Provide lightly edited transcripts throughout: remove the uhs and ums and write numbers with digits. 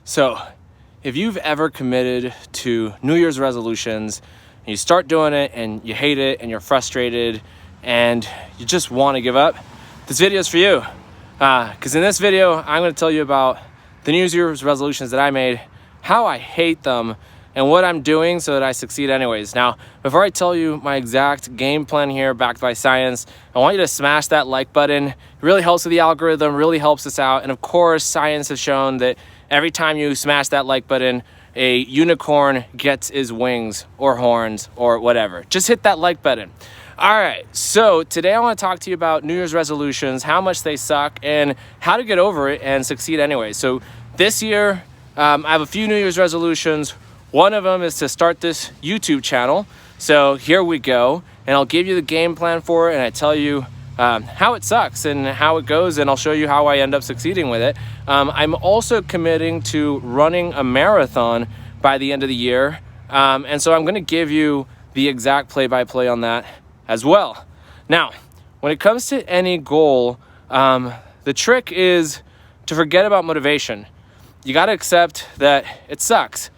So if you've ever committed to New Year's resolutions and you start doing it and you hate it and you're frustrated and you just want to give up, this video is for you. Because in this video, I'm going to tell you about the New Year's resolutions that I made, how I hate them, and what I'm doing so that I succeed anyways. Now, before I tell you my exact game plan here backed by science, I want you to smash that like button. It really helps with the algorithm, really helps us out. And of course, science has shown that every time you smash that like button, a unicorn gets his wings or horns or whatever. Just hit that like button. All right, so today I want to talk to you about New Year's resolutions, how much they suck, and how to get over it and succeed anyway. So this year, I have a few New Year's resolutions. One of them is to start this YouTube channel. So here we go, and I'll give you the game plan for it, and I tell you how it sucks and how it goes, and I'll show you how I end up succeeding with it. I'm also committing to running a marathon by the end of the year, and so I'm going to give you the exact play-by-play on that as well. Now, when it comes to any goal, the trick is to forget about motivation. You got to accept that it sucks.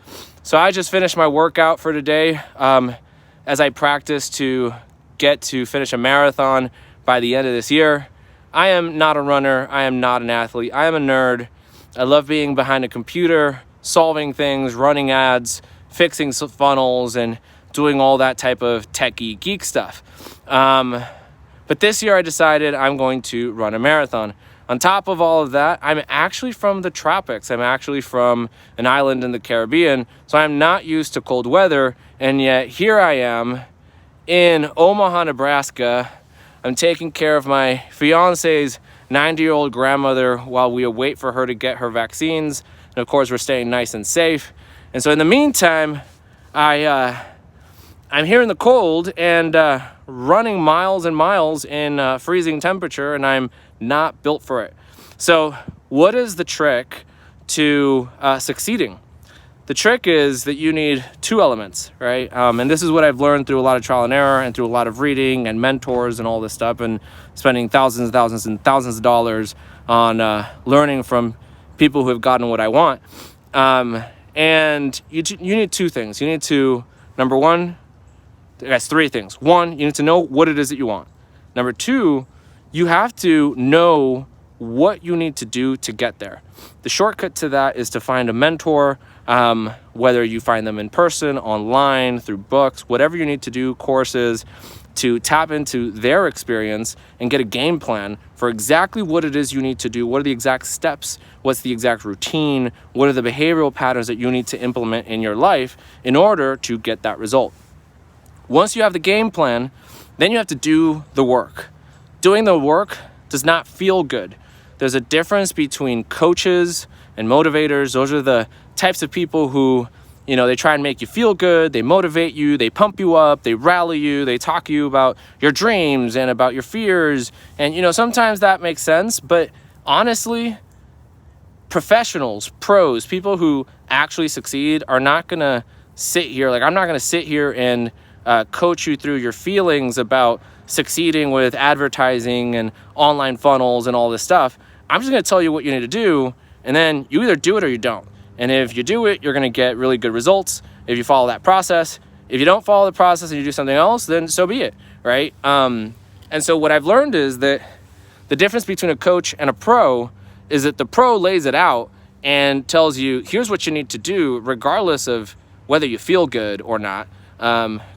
So I just finished my workout for today as I practice to get to finish a marathon by the end of this year. I am not a runner. I am not an athlete. I am a nerd. I love being behind a computer, solving things, running ads, fixing funnels, and doing all that type of techie geek stuff. But this year I decided I'm going to run a marathon. On top of all of that, I'm actually from the tropics. I'm actually from an island in the Caribbean, so I'm not used to cold weather, and yet here I am in Omaha, Nebraska. I'm taking care of my fiance's 90-year-old grandmother while we await for her to get her vaccines. And of course, we're staying nice and safe. And so in the meantime, I'm here in the cold and running miles and miles in freezing temperature, and I'm not built for it. So what is the trick to succeeding? The trick is that you need two elements, right? And this is what I've learned through a lot of trial and error and through a lot of reading and mentors and all this stuff, and spending thousands and thousands and thousands of dollars on learning from people who have gotten what I want. And you need two things. You need to, number one, that's three things. One, you need to know what it is that you want. Number two, you have to know what you need to do to get there. The shortcut to that is to find a mentor, whether you find them in person, online, through books, whatever you need to do, courses, to tap into their experience and get a game plan for exactly what it is you need to do. What are the exact steps? What's the exact routine? What are the behavioral patterns that you need to implement in your life in order to get that result? Once you have the game plan, then you have to do the work. Doing the work does not feel good. There's a difference between coaches and motivators. Those are the types of people who, they try and make you feel good. They motivate you. They pump you up. They rally you. They talk to you about your dreams and about your fears. And, sometimes that makes sense. But honestly, professionals, pros, people who actually succeed are not going to sit here. I'm not going to sit here and coach you through your feelings about succeeding with advertising and online funnels and all this stuff. I'm just going to tell you what you need to do, and then you either do it or you don't. And if you do it, you're going to get really good results if you follow that process. If you don't follow the process and you do something else, then so be it, right? And so what I've learned is that the difference between a coach and a pro is that the pro lays it out and tells you, here's what you need to do, regardless of whether you feel good or not.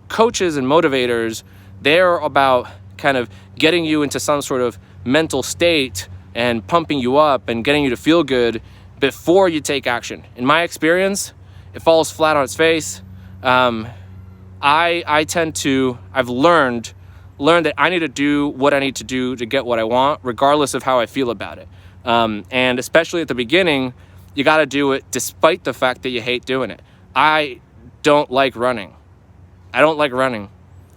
Coaches and motivators, they're about kind of getting you into some sort of mental state and pumping you up and getting you to feel good before you take action. In my experience, it falls flat on its face. I've learned that I need to do what I need to do to get what I want, regardless of how I feel about it. And especially at the beginning, you got to do it despite the fact that you hate doing it. I don't like running.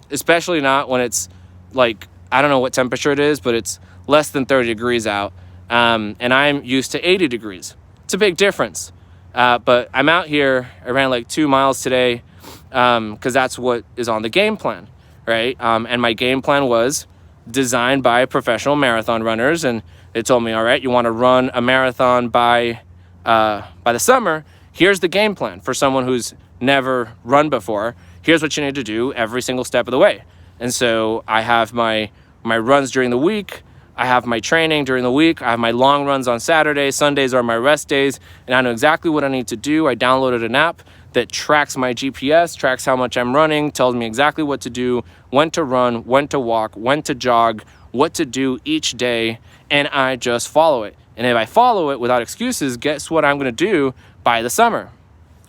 Especially not when it's I don't know what temperature it is, but it's less than 30 degrees out. And I'm used to 80 degrees. It's a big difference. But I'm out here. I ran 2 miles today because that's what is on the game plan, right? And my game plan was designed by professional marathon runners. And they told me, all right, you want to run a marathon by by the summer, here's the game plan for someone who's never run before. Here's what you need to do every single step of the way. And so I have my runs during the week. I have my training during the week. I have my long runs on Saturdays. Sundays are my rest days. And I know exactly what I need to do. I downloaded an app that tracks my GPS, tracks how much I'm running, tells me exactly what to do, when to run, when to walk, when to jog, what to do each day. And I just follow it. And if I follow it without excuses, guess what I'm going to do by the summer?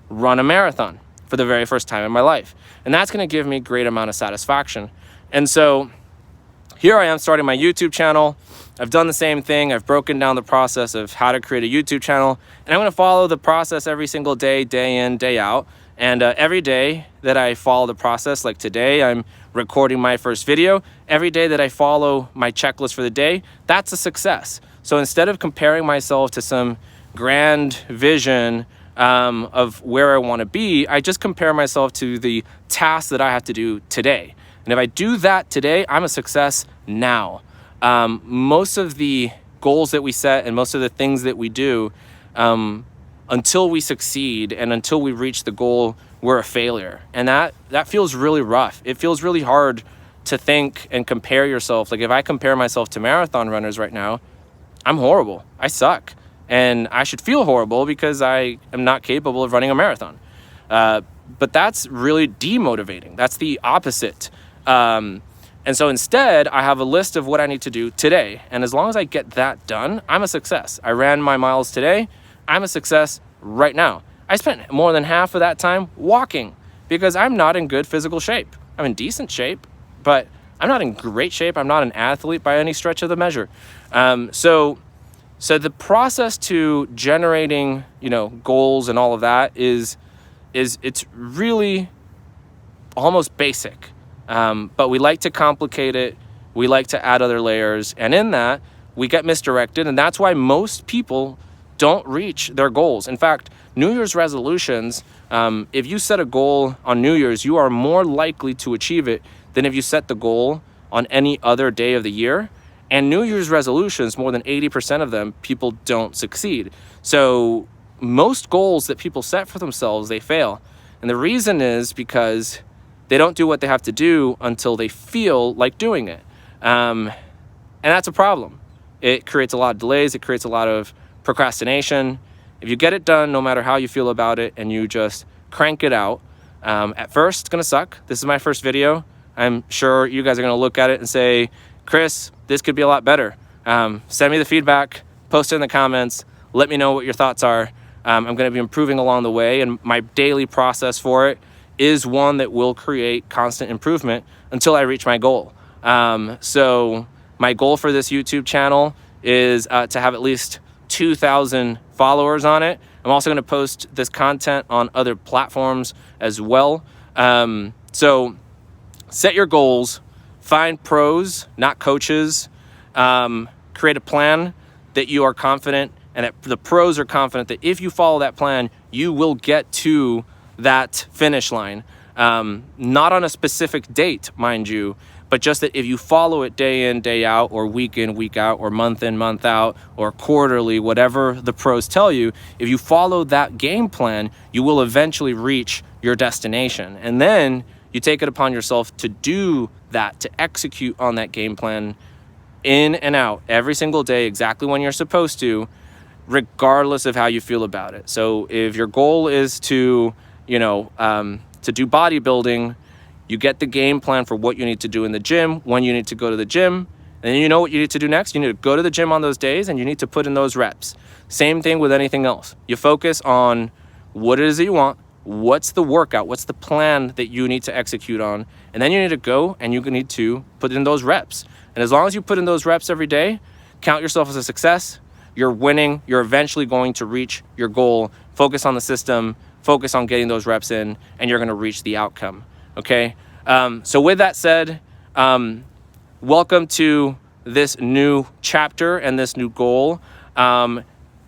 Run a marathon for the very first time in my life. And that's going to give me a great amount of satisfaction. And so here I am starting my YouTube channel. I've done the same thing. I've broken down the process of how to create a YouTube channel, and I'm going to follow the process every single day, day in, day out. And every day that I follow the process, like today, I'm recording my first video. Every day that I follow my checklist for the day, that's a success. So instead of comparing myself to some grand vision of where I want to be, I just compare myself to the tasks that I have to do today. And if I do that today, I'm a success now. Most of the goals that we set and most of the things that we do, until we succeed and until we reach the goal, we're a failure. And that feels really rough. It feels really hard to think and compare yourself. Like if I compare myself to marathon runners right now, I'm horrible. I suck. And I should feel horrible because I am not capable of running a marathon. But that's really demotivating. That's the opposite. And so instead, I have a list of what I need to do today. And as long as I get that done, I'm a success. I ran my miles today. I'm a success right now. I spent more than half of that time walking because I'm not in good physical shape. I'm in decent shape, but I'm not in great shape. I'm not an athlete by any stretch of the measure. So the process to generating, goals and all of that is it's really almost basic. But we like to complicate it. We like to add other layers. And in that, we get misdirected. And that's why most people don't reach their goals. In fact, New Year's resolutions, if you set a goal on New Year's, you are more likely to achieve it than if you set the goal on any other day of the year. And New Year's resolutions, more than 80% of them, people don't succeed. So most goals that people set for themselves, they fail. And the reason is because they don't do what they have to do until they feel like doing it. And that's a problem. It creates a lot of delays. It creates a lot of procrastination. If you get it done, no matter how you feel about it, and you just crank it out, at first, it's going to suck. This is my first video. I'm sure you guys are going to look at it and say, Chris, this could be a lot better. Send me the feedback, post it in the comments, let me know what your thoughts are. I'm going to be improving along the way, and my daily process for it is one that will create constant improvement until I reach my goal. So my goal for this YouTube channel is to have at least 2,000 followers on it. I'm also going to post this content on other platforms as well. So set your goals, find pros, not coaches, create a plan that you are confident and that the pros are confident that if you follow that plan, you will get to that finish line. Not on a specific date, mind you, but just that if you follow it day in, day out, or week in, week out, or month in, month out, or quarterly, whatever the pros tell you, if you follow that game plan, you will eventually reach your destination. And then you take it upon yourself to do that, to execute on that game plan in and out every single day, exactly when you're supposed to, regardless of how you feel about it. So if your goal is to do bodybuilding, you get the game plan for what you need to do in the gym, when you need to go to the gym, and then you know what you need to do next. You need to go to the gym on those days, and you need to put in those reps. Same thing with anything else. You focus on what it is that you want, what's the workout, what's the plan that you need to execute on, and then you need to go and you need to put in those reps. And as long as you put in those reps every day, count yourself as a success. You're winning. You're eventually going to reach your goal. Focus on the system, focus on getting those reps in, and you're going to reach the outcome. Okay. So with that said, welcome to this new chapter and this new goal.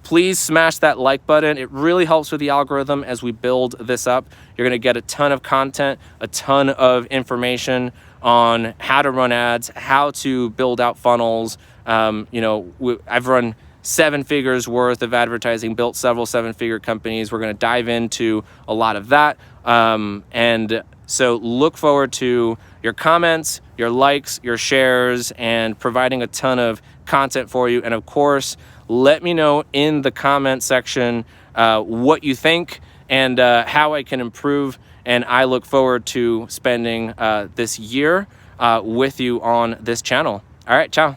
Please smash that like button. It really helps with the algorithm as we build this up. You're going to get a ton of content, a ton of information on how to run ads, how to build out funnels. I've run 7 figures worth of advertising, built several 7-figure companies. We're going to dive into a lot of that. And so look forward to your comments, your likes, your shares, and providing a ton of content for you. And of course, let me know in the comment section what you think and how I can improve. And I look forward to spending this year with you on this channel. All right, ciao.